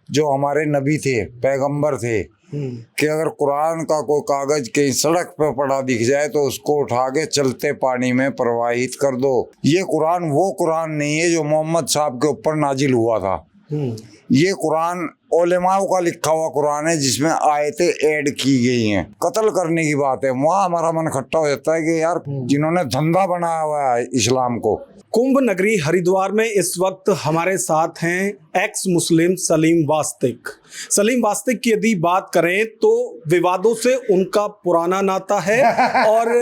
जो हमारे नबी थे, पैगंबर थे, कि अगर कुरान का कोई कागज कहीं सड़क पे पड़ा दिख जाए तो उसको उठा के चलते पानी में प्रवाहित कर दो। ये कुरान वो कुरान नहीं है जो मोहम्मद साहब के ऊपर नाजिल हुआ था। ये कुरान उलेमाओं का लिखा हुआ कुरान है जिसमें आयतें ऐड की गई हैं। कत्ल करने की बात है, वहाँ हमारा मन खट्टा हो जाता है कि यार जिन्होंने धंधा बनाया हुआ है इस्लाम को। कुंभ नगरी हरिद्वार में इस वक्त हमारे साथ हैं एक्स मुस्लिम सलीम वास्तिक। सलीम वास्तिक की यदि बात करें तो विवादों से उनका पुराना नाता है और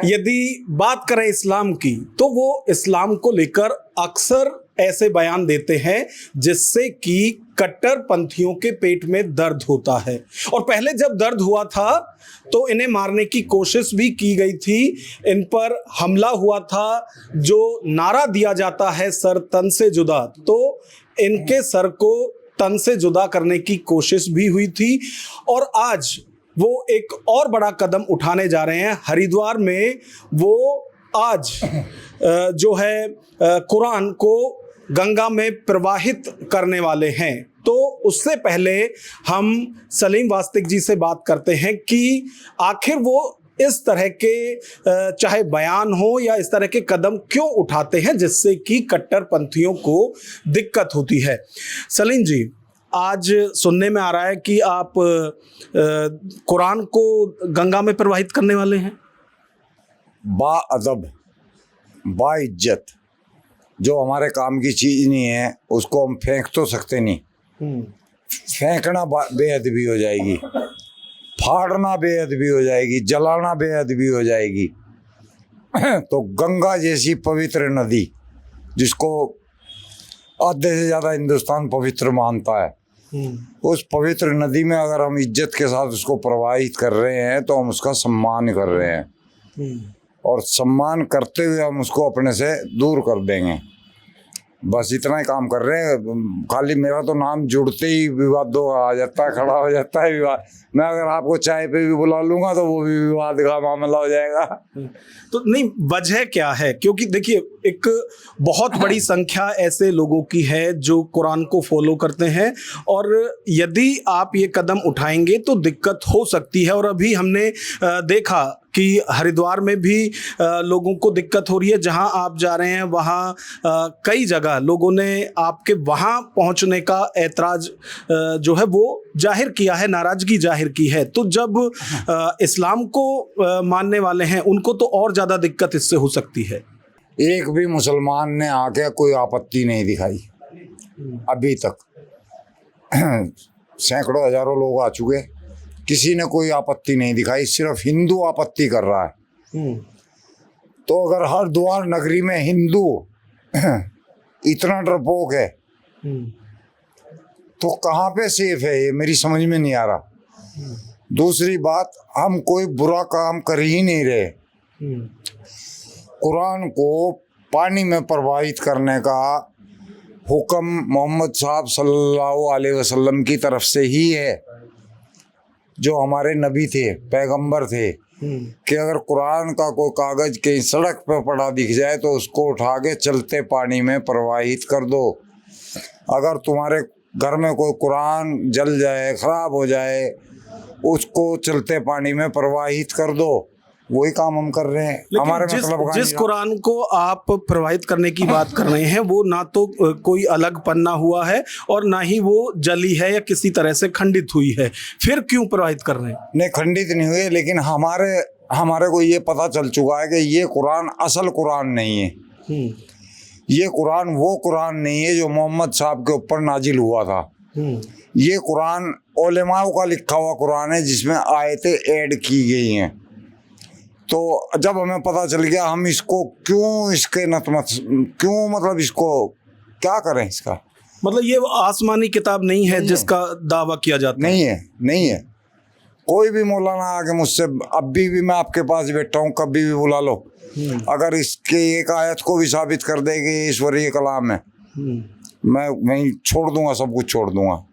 यदि बात करें इस्लाम की तो वो इस्लाम को लेकर अक्सर ऐसे बयान देते हैं जिससे कि कट्टरपंथियों के पेट में दर्द होता है। और पहले जब दर्द हुआ था तो इन्हें मारने की कोशिश भी की गई थी, इन पर हमला हुआ था। जो नारा दिया जाता है सर तन से जुदा, तो इनके सर को तन से जुदा करने की कोशिश भी हुई थी। और आज वो एक और बड़ा कदम उठाने जा रहे हैं। हरिद्वार में वो आज जो है कुरान को गंगा में प्रवाहित करने वाले हैं। तो उससे पहले हम सलीम वास्तिक जी से बात करते हैं कि आखिर वो इस तरह के चाहे बयान हो या इस तरह के कदम क्यों उठाते हैं जिससे कि कट्टरपंथियों को दिक्कत होती है। सलीम जी, आज सुनने में आ रहा है कि आप कुरान को गंगा में प्रवाहित करने वाले हैं। बाअदब, बाइज्जत, जो हमारे काम की चीज़ नहीं है उसको हम फेंक तो सकते नहीं। फेंकना बेअदबी हो जाएगी, फाड़ना बेअदबी हो जाएगी, जलाना बेअदबी हो जाएगी। तो गंगा जैसी पवित्र नदी जिसको आधे से ज़्यादा हिंदुस्तान पवित्र मानता है, उस पवित्र नदी में अगर हम इज्जत के साथ उसको प्रवाहित कर रहे हैं तो हम उसका सम्मान कर रहे हैं और सम्मान करते हुए हम उसको अपने से दूर कर देंगे। बस इतना ही काम कर रहे हैं। खाली मेरा तो नाम जुड़ते ही विवाद आ जाता है, खड़ा हो जाता है विवाद। मैं अगर आपको चाय पे भी बुला लूँगा तो वो भी विवाद का मामला हो जाएगा। तो नहीं, वजह क्या है? क्योंकि देखिए, एक बहुत बड़ी संख्या ऐसे लोगों की है जो कुरान को फॉलो करते हैं और यदि आप ये कदम उठाएंगे तो दिक्कत हो सकती है। और अभी हमने देखा कि हरिद्वार में भी लोगों को दिक्कत हो रही है। जहां आप जा रहे हैं वहां कई जगह लोगों ने आपके वहां पहुंचने का ऐतराज जो है वो जाहिर किया है, नाराजगी जाहिर की है। तो जब इस्लाम को मानने वाले हैं उनको तो और ज़्यादा दिक्कत इससे हो सकती है। एक भी मुसलमान ने आके कोई आपत्ति नहीं दिखाई अभी तक। सैकड़ों हजारों लोग आ चुके, किसी ने कोई आपत्ति नहीं दिखाई, सिर्फ हिंदू आपत्ति कर रहा है। तो अगर हरिद्वार नगरी में हिंदू इतना डरपोक है तो कहाँ पे सेफ है, ये मेरी समझ में नहीं आ रहा। दूसरी बात, हम कोई बुरा काम कर ही नहीं रहे। कुरान को पानी में प्रवाहित करने का हुक्म मोहम्मद साहब सल्लल्लाहु अलैहि वसल्लम की तरफ से ही है, जो हमारे नबी थे, पैगंबर थे, कि अगर कुरान का कोई कागज कहीं सड़क पे पड़ा दिख जाए तो उसको उठा के चलते पानी में प्रवाहित कर दो। अगर तुम्हारे घर में कोई कुरान जल जाए, ख़राब हो जाए, उसको चलते पानी में प्रवाहित कर दो। वही काम हम कर रहे हैं। हमारे जिस कुरान को आप प्रवाहित करने की बात कर रहे हैं वो ना तो कोई अलग पन्ना हुआ है और ना ही वो जली है या किसी तरह से खंडित हुई है, फिर क्यों प्रवाहित कर रहे हैं? नहीं, खंडित नहीं हुए, लेकिन हमारे को ये पता चल चुका है कि ये कुरान असल कुरान नहीं है। ये कुरान वो कुरान नहीं है जो मोहम्मद साहब के ऊपर नाजिल हुआ था। ये कुरान उलेमाओं का लिखा हुआ कुरान है जिसमें आयतें ऐड की गई हैं। तो जब हमें पता चल गया, हम इसको क्यों इसके क्यों मतलब इसको क्या करें इसका? मतलब ये आसमानी किताब नहीं है जिसका दावा किया जाता है। नहीं है। कोई भी मौलाना आके मुझसे, अभी भी मैं आपके पास बैठा हूँ, कभी भी बुला लो, अगर इसके एक आयत को भी साबित कर देगी ईश्वरीय कलाम है, मैं छोड़ दूंगा, सब कुछ छोड़ दूंगा।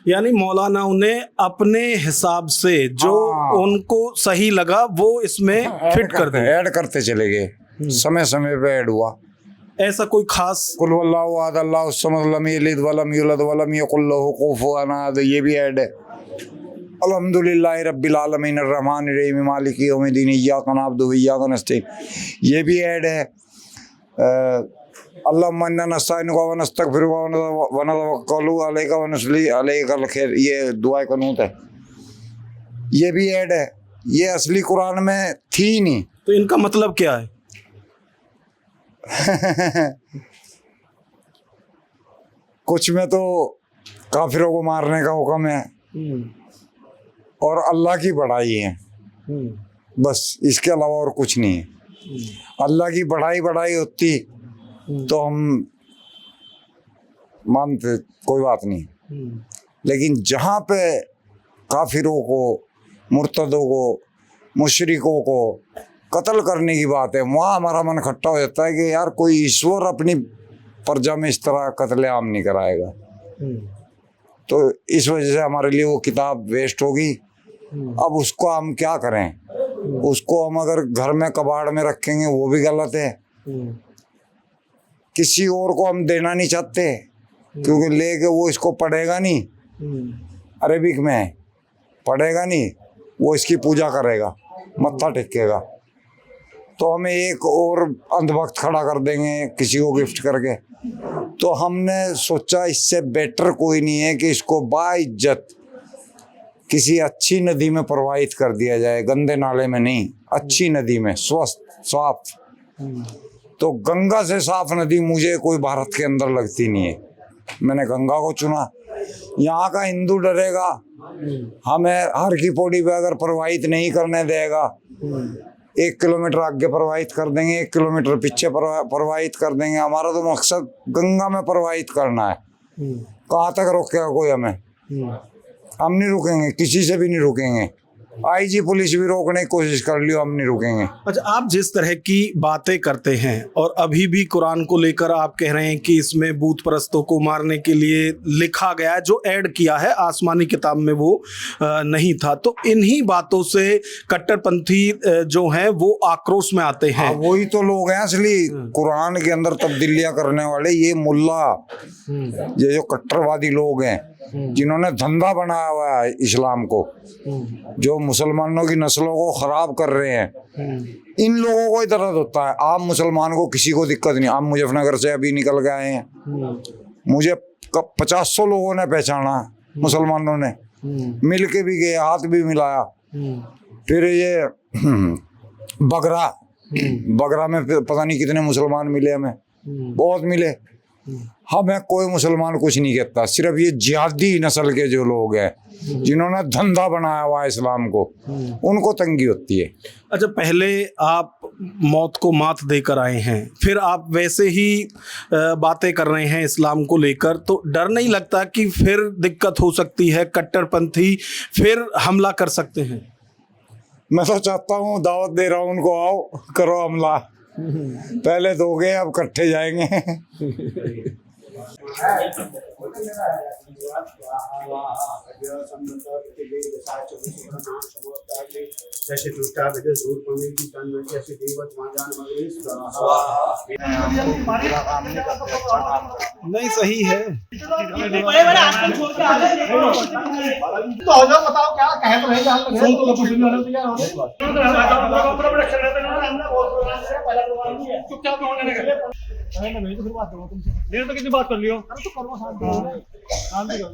यानी मौलाना उन्हें अपने हिसाब से जो उनको सही लगा वो इसमें फिट कर दे, ऐड करते चले गए। समय समय पे ऐड हुआ। ऐसा कोई खास? कुल वल्लाहु अहद अल्लाहु समद लम यलिद वलम यूलद वलम यकुल लहू कुफुवन अहद, ये भी ऐड है। अल्हम्दुलिल्लाहि रब्बिल आलमीन अर्रहमानिर रहीम मालिकी यौमिद्दीन इय्याका नअबुदु व इय्याका नस्तईन, ये भी ऐड है। अल्लाहुम्मा इन्ना नस्तईनुका व नस्तगफिरुका व नतवक्कलु अलैका व नुसल्ली अलैकल खैर, ये दुआए क़ुनूत है, ये भी ऐड है। ये असली कुरान में थी ही नहीं। तो इनका मतलब क्या है? कुछ में तो काफिरों को मारने का हुक्म है और अल्लाह की बड़ाई है, बस इसके अलावा और कुछ नहीं है। अल्लाह की बड़ाई होती तो हम मानते, कोई बात नहीं। लेकिन जहाँ पे काफिरों को, मुर्तदों को, मुशरिकों को कत्ल करने की बात है, वहाँ हमारा मन खट्टा हो जाता है कि यार कोई ईश्वर अपनी प्रजा में इस तरह कत्लेआम नहीं कराएगा। तो इस वजह से हमारे लिए वो किताब वेस्ट होगी। अब उसको हम क्या करें? उसको हम अगर घर में कबाड़ में रखेंगे वो भी गलत है। किसी और को हम देना नहीं चाहते, क्योंकि लेके वो इसको पढ़ेगा नहीं, अरेबिक में पढ़ेगा नहीं, वो इसकी पूजा करेगा, मत्था टेकेगा, तो हमें एक और अंधभक्त खड़ा कर देंगे किसी को गिफ्ट करके। तो हमने सोचा इससे बेटर कोई नहीं है कि इसको बाइज्जत किसी अच्छी नदी में प्रवाहित कर दिया जाए, गंदे नाले में नहीं, अच्छी नदी में, स्वस्थ साफ। तो गंगा से साफ नदी मुझे कोई भारत के अंदर लगती नहीं है, मैंने गंगा को चुना। यहाँ का हिंदू डरेगा, हमें हर की पौड़ी पे अगर प्रवाहित नहीं करने देगा, 1 किलोमीटर आगे प्रवाहित कर देंगे, 1 किलोमीटर पीछे प्रवाहित कर देंगे। हमारा तो मकसद गंगा में प्रवाहित करना है। कहाँ तक रोकेगा कोई हमें? हम नहीं रुकेंगे, किसी से भी नहीं रुकेंगे। आईजी पुलिस भी रोकने की कोशिश कर लियो, हम नहीं रुकेंगे। अच्छा, आप जिस तरह की बातें करते हैं और अभी भी कुरान को लेकर आप कह रहे हैं कि इसमें बूत परस्तों को मारने के लिए लिखा गया है, जो ऐड किया है आसमानी किताब में वो नहीं था, तो इन्हीं बातों से कट्टरपंथी जो हैं वो आक्रोश में आते हैं। वही तो लोग हैं असली कुरान के अंदर तब्दीलियां करने वाले, ये मुल्ला, ये जो कट्टरवादी लोग हैं जिन्होंने धंधा बनाया हुआ है इस्लाम को, जो मुसलमानों की नस्लों को खराब कर रहे हैं, इन लोगों को ही दर्द होता है। आम मुसलमान को किसी को दिक्कत नहीं। आप मुजफ्फरनगर से अभी निकल के आए हैं, मुझे 50-100 लोगों ने पहचाना, मुसलमानों ने मिल के भी गए, हाथ भी मिलाया। फिर ये बगरा में पता नहीं कितने मुसलमान मिले, हमें बहुत मिले। हमें कोई मुसलमान कुछ नहीं कहता, सिर्फ ये जिहादी नस्ल के जो लोग हैं जिन्होंने धंधा बनाया हुआ है इस्लाम को, उनको तंगी होती है। अच्छा, पहले आप मौत को मात देकर आए हैं, फिर आप वैसे ही बातें कर रहे हैं इस्लाम को लेकर, तो डर नहीं लगता कि फिर दिक्कत हो सकती है, कट्टरपंथी फिर हमला कर सकते हैं? मैं तो चाहता हूँ, दावत दे रहा हूँ उनको, आओ करो हमला। पहले तो गए, अब इकट्ठे जाएंगे। नहीं, सही है। तो हो जाओ, बताओ क्या कहे तो है, जान सुन तो कुछ नहीं होने तैयार हो। चुपचाप होने लगे। नहीं तो फिर बात करो तुमसे। देर तो कितनी बात कर लियो? अरे तो करो, शांति करो।